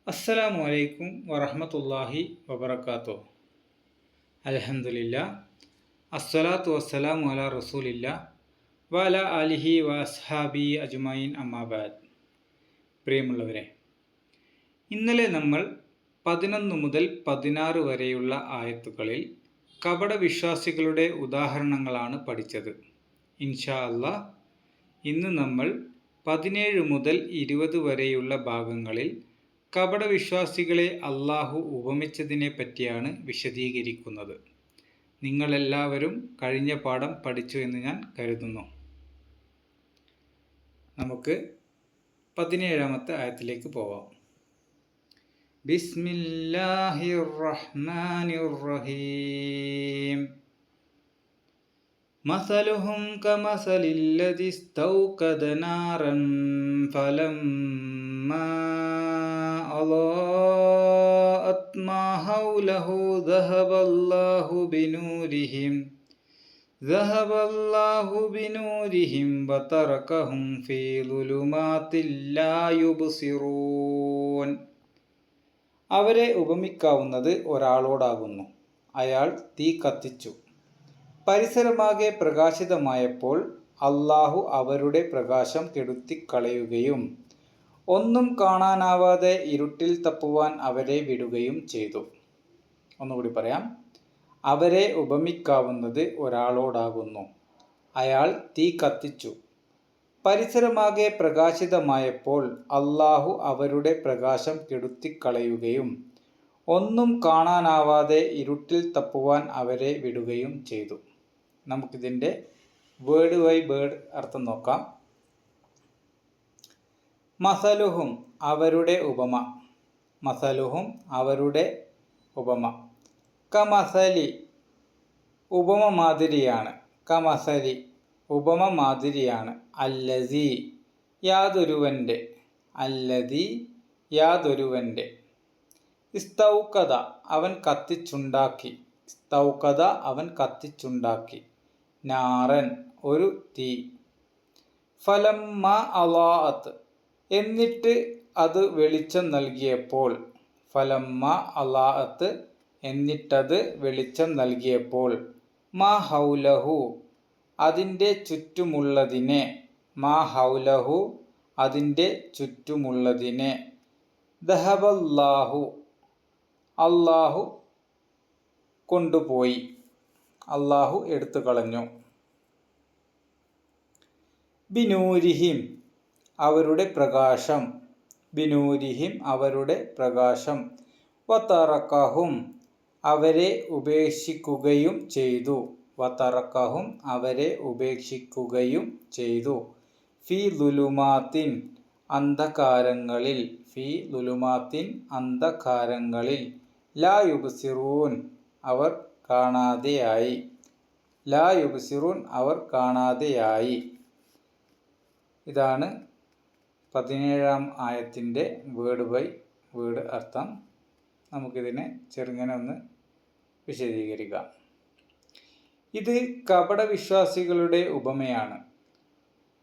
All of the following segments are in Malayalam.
അസ്സലാമു അലൈക്കും വറഹ്മത്തുള്ളാഹി വബറകാതുഹു. അൽഹംദുലില്ലാ അസ്സലാത്തു വസ്സലാമു അലാ റസൂലില്ലാ വഅലാ ആലിഹി വഅസ്ഹാബി അജ്മഈൻ അമ്മാ ബഅദ്. പ്രിയമുള്ളവരെ, ഇന്നലെ നമ്മൾ 11 മുതൽ 16 വരെയുള്ള ആയത്തുകളിൽ കപടവിശ്വാസികളുടെ ഉദാഹരണങ്ങളാണ് പഠിച്ചത്. ഇൻഷാ അല്ലാഹ് ഇന്ന് നമ്മൾ 17 മുതൽ 20 വരെയുള്ള ഭാഗങ്ങളിൽ കപടവിശ്വാസികളെ അള്ളാഹു ഉപമിച്ചതിനെ പറ്റിയാണ് വിശദീകരിക്കുന്നത്. നിങ്ങളെല്ലാവരും കഴിഞ്ഞ പാഠം പഠിച്ചു എന്ന് ഞാൻ കരുതുന്നു. നമുക്ക് 17ാമത്തെ ആയത്തിലേക്ക് പോവാം. ബിസ്മില്ലാഹിർ റഹ്മാനിർ റഹീം. മസലുഹും കമസലില്ലദി ഇസ്തൗഖദ നാറൻ ഫലമ്മാ أضاءت ما حوله ذهب الله بنورهم وتركهم في ظلمات لا يبصرون. അവരെ ഉപമിക്കാവുന്നത് ഒരാളോടാകുന്നു. അയാൾ തീ കത്തിച്ചു. പരിസരമാകെ പ്രകാശിതമായപ്പോൾ അല്ലാഹു അവരുടെ പ്രകാശം കെടുത്തിക്കളയുകയും ഒന്നും കാണാനാവാതെ ഇരുട്ടിൽ തപ്പുവാൻ അവരെ വിടുകയും ചെയ്തു. ഒന്നുകൂടി പറയാം. അവരെ ഉപമിക്കാവുന്നത് ഒരാളോടാകുന്നു. അയാൾ തീ കത്തിച്ചു. പരിസരമാകെ പ്രകാശിതമായപ്പോൾ അല്ലാഹു അവരുടെ പ്രകാശം കെടുത്തിക്കളയുകയും ഒന്നും കാണാനാവാതെ ഇരുട്ടിൽ തപ്പുവാൻ അവരെ വിടുകയും ചെയ്തു. നമുക്കിതിൻ്റെ വേർഡ് ബൈ വേർഡ് അർത്ഥം നോക്കാം. മസലുഹും അവരുടെ ഉപമ. മസലുഹും അവരുടെ ഉപമ. കമസലി ഉപമ മാതിരിയാണ്. കമസലി ഉപമ മാതിരിയാണ്. അല്ലസി യാതൊരുവൻ്റെ. അല്ലതി യാതൊരുവൻ്റെ. ഇസ്തൗഖദ അവൻ കത്തിച്ചുണ്ടാക്കി. ഇസ്തൗഖദ അവൻ കത്തിച്ചുണ്ടാക്കി. നാറൻ ഒരു തീ. ഫലമ്മ അളാഅത്ത് എന്നിട്ട് അത് വെളിച്ചം നൽകിയപ്പോൾ. ഫലമ്മ അളാഅത്ത് എന്നിട്ടത് വെളിച്ചം നൽകിയപ്പോൾ. മാ ഹൗലഹു അതിൻ്റെ ചുറ്റുമുള്ളതിനെ. മാ ഹൗലഹു അതിൻ്റെ ചുറ്റുമുള്ളതിനെ. ദഹബല്ലാഹു അല്ലാഹു കൊണ്ടുപോയി. അല്ലാഹു എടുത്തു കളഞ്ഞു. ബിനൂരിഹിം അവരുടെ പ്രകാശം. ബിനൂരിഹിം അവരുടെ പ്രകാശം. വതറക്കഹും അവരെ ഉപേക്ഷിക്കുകയും ചെയ്തു. വതറക്കഹും അവരെ ഉപേക്ഷിക്കുകയും ചെയ്തു. ഫി ളുലുമാത്തിൻ അന്ധകാരങ്ങളിൽ. ഫി ളുലുമാത്തിൻ അന്ധകാരങ്ങളിൽ. ലാ യുബ്സിറൂൻ അവർ കാണാതെയായി. ലാ യുബ്സിറൂൻ അവർ കാണാതെയായി. ഇതാണ് 17ാം ആയത്തിൻ്റെ വേർഡ് ബൈ വേർഡ് അർത്ഥം. നമുക്കിതിനെ ചെറുങ്ങനെ ഒന്ന് വിശദീകരിക്കാം. ഇത് കപടവിശ്വാസികളുടെ ഉപമയാണ്.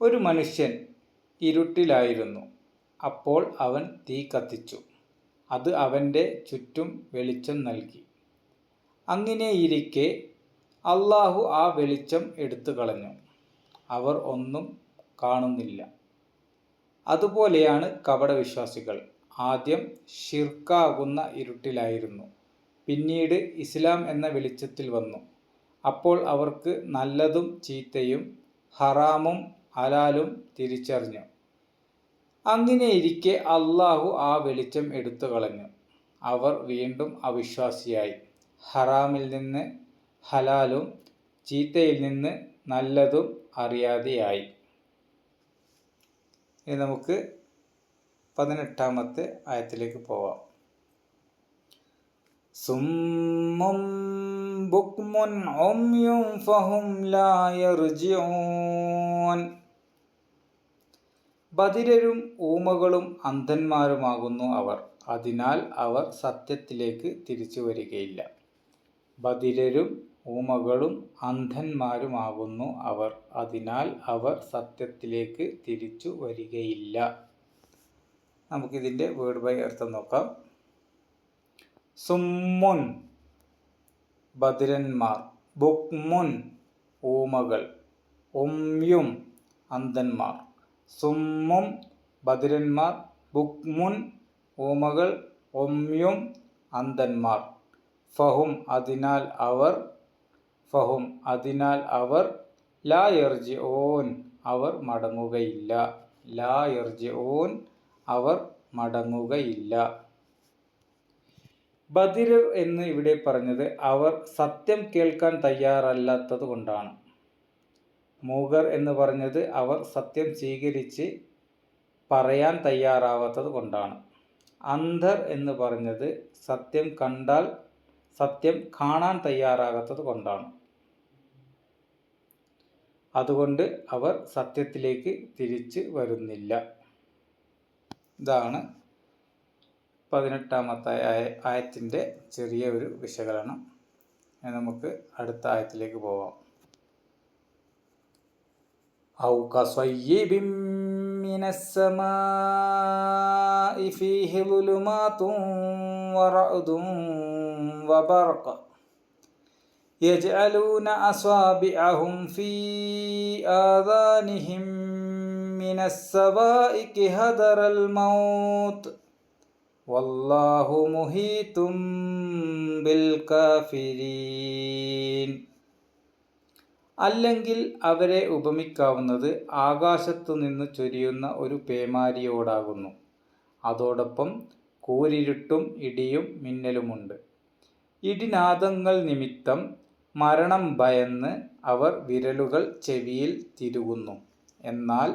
ഒരു മനുഷ്യൻ ഇരുട്ടിലായിരുന്നു. അപ്പോൾ അവൻ തീ കത്തിച്ചു. അത് അവൻ്റെ ചുറ്റും വെളിച്ചം നൽകി. അങ്ങനെയിരിക്കെ അല്ലാഹു ആ വെളിച്ചം എടുത്തു കളഞ്ഞു. അവർ ഒന്നും കാണുന്നില്ല. അതുപോലെയാണ് കപടവിശ്വാസികൾ. ആദ്യം ഷിർക്കാകുന്ന ഇരുട്ടിലായിരുന്നു. പിന്നീട് ഇസ്ലാം എന്ന വെളിച്ചത്തിൽ വന്നു. അപ്പോൾ അവർക്ക് നല്ലതും ചീത്തയും ഹറാമും ഹലാലും തിരിച്ചറിഞ്ഞു. അങ്ങനെയിരിക്കെ അല്ലാഹു ആ വെളിച്ചം എടുത്തു കളഞ്ഞു. അവർ വീണ്ടും അവിശ്വാസിയായി. ഹറാമിൽ നിന്ന് ഹലാലും ചീത്തയിൽ നിന്ന് നല്ലതും അറിയാതെയായി. ഇനി നമുക്ക് 18ാമത്തെ ആയത്തിലേക്ക് പോവാം. സുമ്മും ബുക്മുൻ ഉമ്യും ഫഹും ലാ യർജിഊൻ. ബധിരരും ഊമകളും അന്ധന്മാരുമാകുന്നു അവർ. അതിനാൽ അവർ സത്യത്തിലേക്ക് തിരിച്ചു വരികയില്ല. ബധിരരും ഊമകളും അന്ധന്മാരുമാകുന്നു അവർ. അതിനാൽ അവർ സത്യത്തിലേക്ക് തിരിച്ചു വരികയില്ല. നമുക്കിതിൻ്റെ വേർഡ് ബൈ അർത്ഥം നോക്കാം. സുമ്മുൻ ബധിരന്മാർ, ബുക്മുൻ ഊമകൾ, ഉമ്യും അന്ധന്മാർ. സുമ്മും ബധിരന്മാർ, ബുക്മുൻ ഊമകൾ, ഉമ്യും അന്ധന്മാർ. ഫഹും അതിനാൽ അവർ ലാ യർജിഊൻ അവർ മടങ്ങുകയില്ല. ലാ യർജിഊൻ അവർ മടങ്ങുകയില്ല. ബധിരർ എന്ന് ഇവിടെ പറഞ്ഞത് അവർ സത്യം കേൾക്കാൻ തയ്യാറല്ലാത്തത് കൊണ്ടാണ്. മൂകർ എന്ന് പറഞ്ഞത് അവർ സത്യം സ്വീകരിച്ച് പറയാൻ തയ്യാറാവാത്തത് കൊണ്ടാണ്. അന്ധർ എന്ന് പറഞ്ഞത് സത്യം കണ്ടാൽ സത്യം കാണാൻ തയ്യാറാകാത്തത് കൊണ്ടാണ്. അതുകൊണ്ട് അവർ സത്യത്തിലേക്ക് തിരിച്ചു വരുന്നില്ല. ഇതാണ് 18-ാമത്തെ ആയത്തിൻ്റെ ചെറിയ ഒരു വിശകലനം. നമുക്ക് അടുത്ത ആയത്തിലേക്ക് പോവാം. ഔ കസ്വയ്യിബിൻ മിനസ്സമാഇ ഫീഹി ളുലുമാതുൻ വറഅദുൻ വബർഖ് യജ്അലൂന അസ്വാബിഅഹും ഫീ ആദാനിഹിം മിനസ്സവാഇഖി ഹദറൽ മൗത്ത് വല്ലാഹു മുഹീതും ബിൽ കാഫിരീൻ. അല്ലെങ്കിൽ അവരെ ഉപമിക്കാവുന്നത് ആകാശത്തുനിന്ന് ചൊരിയുന്ന ഒരു പേമാരിയോടാകുന്നു. അതോടൊപ്പം കൂരിരുട്ടും ഇടിയും മിന്നലുമുണ്ട്. ഇടിനാദങ്ങൾ നിമിത്തം മരണം ഭയന്ന് അവർ വിരലുകൾ ചെവിയിൽ തിരുകുന്നു. എന്നാൽ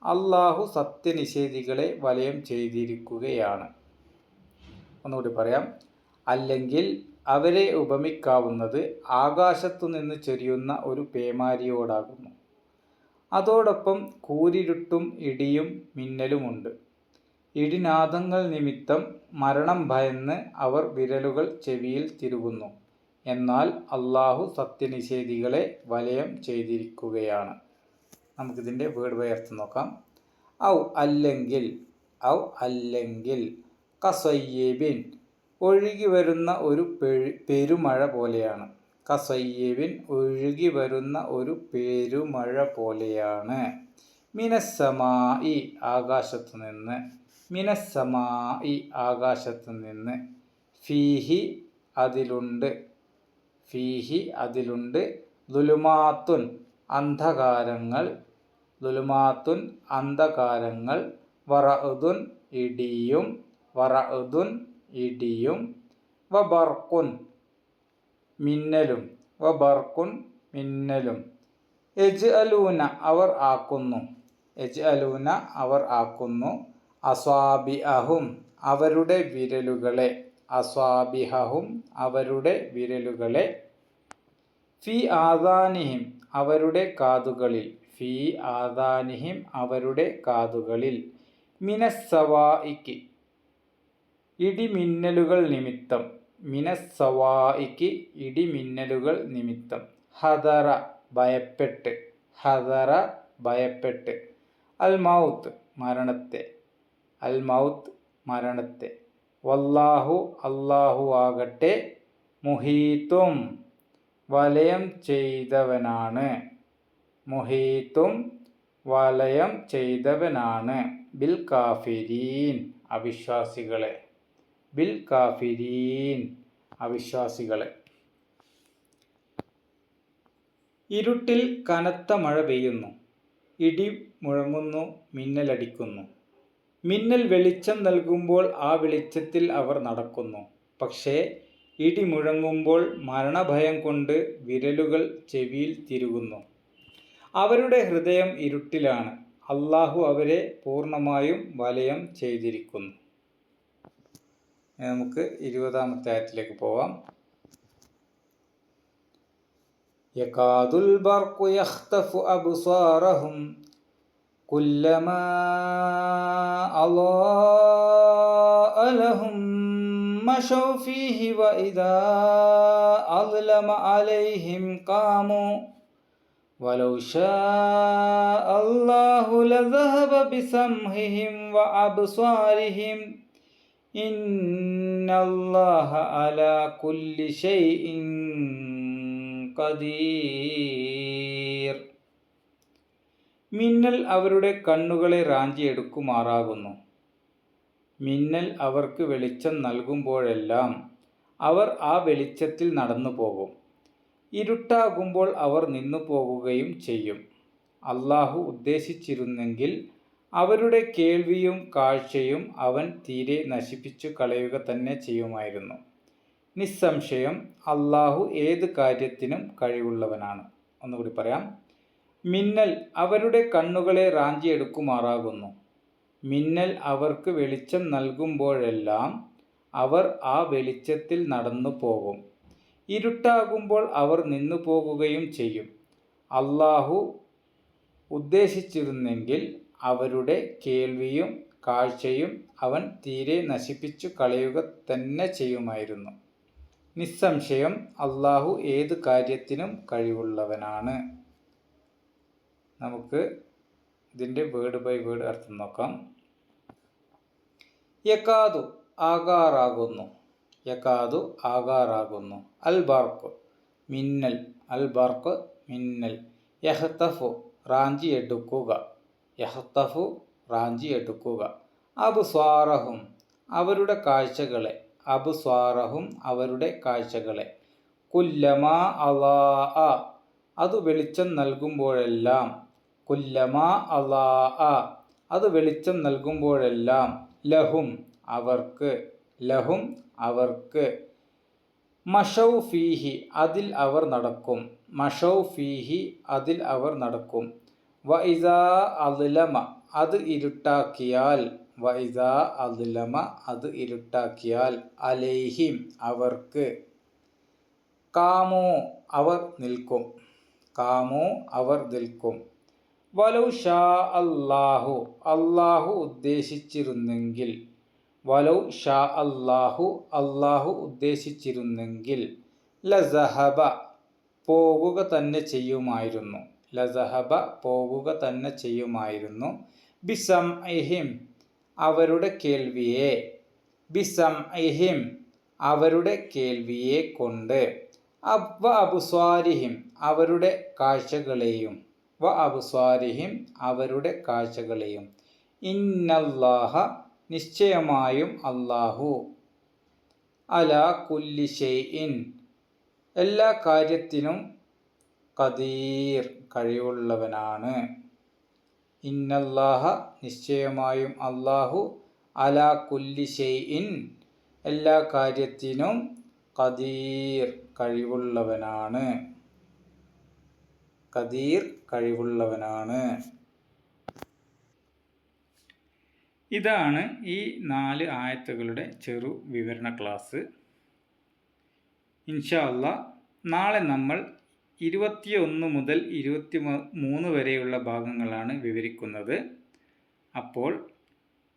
അല്ലാഹു സത്യനിഷേധികളെ വലയം ചെയ്തിരിക്കുകയാണ്. ഒന്നുകൂടി പറയാം. അല്ലെങ്കിൽ അവരെ ഉപമിക്കാവുന്നത് ആകാശത്തുനിന്ന് ചൊരിയുന്ന ഒരു പേമാരിയോടാകുന്നു. അതോടൊപ്പം കൂരിരുട്ടും ഇടിയും മിന്നലുമുണ്ട്. ഇടിനാദങ്ങൾ നിമിത്തം മരണം ഭയന്ന് അവർ വിരലുകൾ ചെവിയിൽ തിരുകുന്നു. എന്നാൽ അല്ലാഹു സത്യനിഷേധികളെ വലയം ചെയ്തിരിക്കുകയാണ്. നമുക്കിതിൻ്റെ വേർഡ് ബൈ അർത്ഥം നോക്കാം. ഔ അല്ലെങ്കിൽ കസയ്യിബിൻ ഒഴുകി വരുന്ന ഒരു പെരുമഴ പോലെയാണ്. കസയ്യിബിൻ ഒഴുകി വരുന്ന ഒരു പെരുമഴ പോലെയാണ്. മിനസ്സമായി ആകാശത്തുനിന്ന്, മിനസ്സമായി ആകാശത്തുനിന്ന്, ഫീഹി അതിലുണ്ട്, ഫീഹി അതിലുണ്ട്, ളുലുമാത്തുൻ അന്ധകാരങ്ങൾ, ളുലുമാത്തുൻ അന്ധകാരങ്ങൾ, വറഅദുൻ ഇടിയും, വറഅദുൻ ഇടിയും, വബർഖുൻ മിന്നലും, വബർഖുൻ മിന്നലും. യജ്അലൂന അവർ ആക്കുന്നു, യജ്അലൂന അവർ ആക്കുന്നു, അസ്വാബിഅഹും അവരുടെ വിരലുകളെ, അസ്വാബിഹും അവരുടെ വിരലുകളെ, ഫീ ആദാനിഹിം അവരുടെ കാതുകളിൽ, ഫീ ആദാനിഹിം അവരുടെ കാതുകളിൽ, മിനസ്സവാഇഖി ഇടിമിന്നലുകൾ നിമിത്തം, മിനസ്സവാഇഖി ഇടിമിന്നലുകൾ നിമിത്തം, ഹദറ ഭയപ്പെട്ട്, ഹദറ ഭയപ്പെട്ട്, അൽ മൗത്ത് മരണത്തെ, അൽ മൗത്ത് മരണത്തെ, വല്ലാഹു അല്ലാഹു ആകട്ടെ, മുഹീത്തും വലയം ചെയ്തവനാണ്, മുഹീത്തും വലയം ചെയ്തവനാണ്, ബിൽ കാഫിരീൻ അവിശ്വാസികളെ, ബിൽ കാഫിരീൻ അവിശ്വാസികളെ. ഇരുട്ടിൽ കനത്ത മഴ പെയ്യുന്നു, ഇടി മുഴങ്ങുന്നു, മിന്നലടിക്കുന്നു. മിന്നൽ വെളിച്ചം നൽകുമ്പോൾ ആ വെളിച്ചത്തിൽ അവർ നടക്കുന്നു. പക്ഷേ ഇടി മുഴങ്ങുമ്പോൾ മരണഭയം കൊണ്ട് വിരലുകൾ ചെവിയിൽ തിരുകുന്നു. അവരുടെ ഹൃദയം ഇരുട്ടിലാണ്. അല്ലാഹു അവരെ പൂർണ്ണമായും വലയം ചെയ്തിരിക്കുന്നു. നമുക്ക് 20-ാമത്തെ ആയത്തിലേക്ക് പോവാം. യകാദുൽ ബർഖു യഖ്തഫു അബ്സാറഹും കുല്ലമാ അളാഅ ലഹും മശൗ ഫീഹി വഇദാ അദ്ലമ അലൈഹിം ഖാമു വലൗ ശാഅ അല്ലാഹു ലദഹബ ബിസംഹിഹിം വഅബ്സാരിഹിം ഇന്നല്ലാഹ അലാ കുല്ലി ഷൈഇൻ ഖദീർ. മിന്നൽ അവരുടെ കണ്ണുകളെ റാഞ്ചിയെടുക്കുമാറാകുന്നു. മിന്നൽ അവർക്ക് വെളിച്ചം നൽകുമ്പോഴെല്ലാം അവർ ആ വെളിച്ചത്തിൽ നടന്നു പോകും. ഇരുട്ടാകുമ്പോൾ അവർ നിന്നു പോകുകയും ചെയ്യും. അല്ലാഹു ഉദ്ദേശിച്ചിരുന്നെങ്കിൽ അവരുടെ കേൾവിയും കാഴ്ചയും അവൻ തീരെ നശിപ്പിച്ചു കളയുക തന്നെ ചെയ്യുമായിരുന്നു. നിസ്സംശയം അല്ലാഹു ഏത് കാര്യത്തിനും കഴിവുള്ളവനാണ്. ഒന്നുകൂടി പറയാം. മിന്നൽ അവരുടെ കണ്ണുകളെ റാഞ്ചിയെടുക്കുമാറാകുന്നു. മിന്നൽ അവർക്ക് വെളിച്ചം നൽകുമ്പോഴെല്ലാം അവർ ആ വെളിച്ചത്തിൽ നടന്നു പോകും. ഇരുട്ടാകുമ്പോൾ അവർ നിന്നു പോകുകയും ചെയ്യും. അല്ലാഹു ഉദ്ദേശിച്ചിരുന്നെങ്കിൽ അവരുടെ കേൾവിയും കാഴ്ചയും അവൻ തീരെ നശിപ്പിച്ചു കളയുക തന്നെ ചെയ്യുമായിരുന്നു. നിസ്സംശയം അല്ലാഹു ഏത് കാര്യത്തിനും കഴിവുള്ളവനാണ്. നമുക്ക് ഇതിൻ്റെ വേർഡ് ബൈ വേർഡ് അർത്ഥം നോക്കാം. യകാദു ആകാറാകുന്നു. യകാദു ആകാറാകുന്നു. അൽ ബർഖ് മിന്നൽ. അൽ ബർഖ് മിന്നൽ. യഹ്തഫു റാഞ്ചിയെടുക്കുക. യഹ്തഫു റാഞ്ചിയെടുക്കുക. അബ്സ്വാറഹും അവരുടെ കാഴ്ചകളെ. അബ്സ്വാറഹും അവരുടെ കാഴ്ചകളെ. കുല്ലമാ അളാഅ അത് വെളിച്ചം നൽകുമ്പോഴെല്ലാം. കുല്ലമാ അളാഅ അത് വെളിച്ചം നൽകുമ്പോഴെല്ലാം. ലഹും അവർക്ക്. ലഹും അവർക്ക്. മഷൗ ഫീഹി അതിൽ അവർ നടക്കും. മഷൗ ഫീഹി അതിൽ അവർ നടക്കും. വഇദാ അദ്ലമ അത് ഇരുട്ടാക്കിയാൽ. വഇദാ അദ്ലമ അത് ഇരുട്ടാക്കിയാൽ. അലൈഹിം അവർക്ക്. കാമോ അവർ നിൽക്കും. കാമോ അവർ നിൽക്കും. വലൗ ഷാ അല്ലാഹു അല്ലാഹു ഉദ്ദേശിച്ചിരുന്നെങ്കിൽ. വലൗ ഷാ അല്ലാഹു അല്ലാഹു ഉദ്ദേശിച്ചിരുന്നെങ്കിൽ. ലസഹബ പോകുക തന്നെ ചെയ്യുമായിരുന്നു. ലസഹബ പോകുക തന്നെ ചെയ്യുമായിരുന്നു. ബിസംഇഹിം അവരുടെ കേൾവിയെ. ബിസംഇഹിം അവരുടെ കേൾവിയെ കൊണ്ട്. വ അബ്സ്വാരിഹിം അവരുടെ കാഴ്ചകളെയും. വ അബ്സ്വാരിഹിം അവരുടെ കാഴ്ചകളെയും. ഇന്നല്ലാഹ നിശ്ചയമായും അല്ലാഹു. അലാ കുല്ലി ഷൈഇൻ എല്ലാ കാര്യത്തിനും. ഖദീർ കഴിവുള്ളവനാണ്. ഇന്നല്ലാഹ നിശ്ചയമായും അല്ലാഹു. അലാ കുല്ലി ഷൈഇൻ എല്ലാ കാര്യത്തിനും. ഖദീർ കഴിവുള്ളവനാണ്. ഖദീർ കഴിവുള്ളവനാണ്. ഇതാണ് ഈ 4 ആയത്തുകളുടെ ചെറു വിവരണ ക്ലാസ്. ഇൻഷാ അല്ലാഹ് നാളെ നമ്മൾ 21 മുതൽ 23 വരെയുള്ള ഭാഗങ്ങളാണ് വിവരിക്കുന്നത്. അപ്പോൾ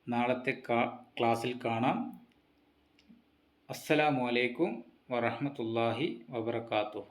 നാളത്തെ ക്ലാസ്സിൽ കാണാം. അസ്സലാമു അലൈക്കും വറഹ്മത്തുള്ളാഹി വബറകാതുഹു.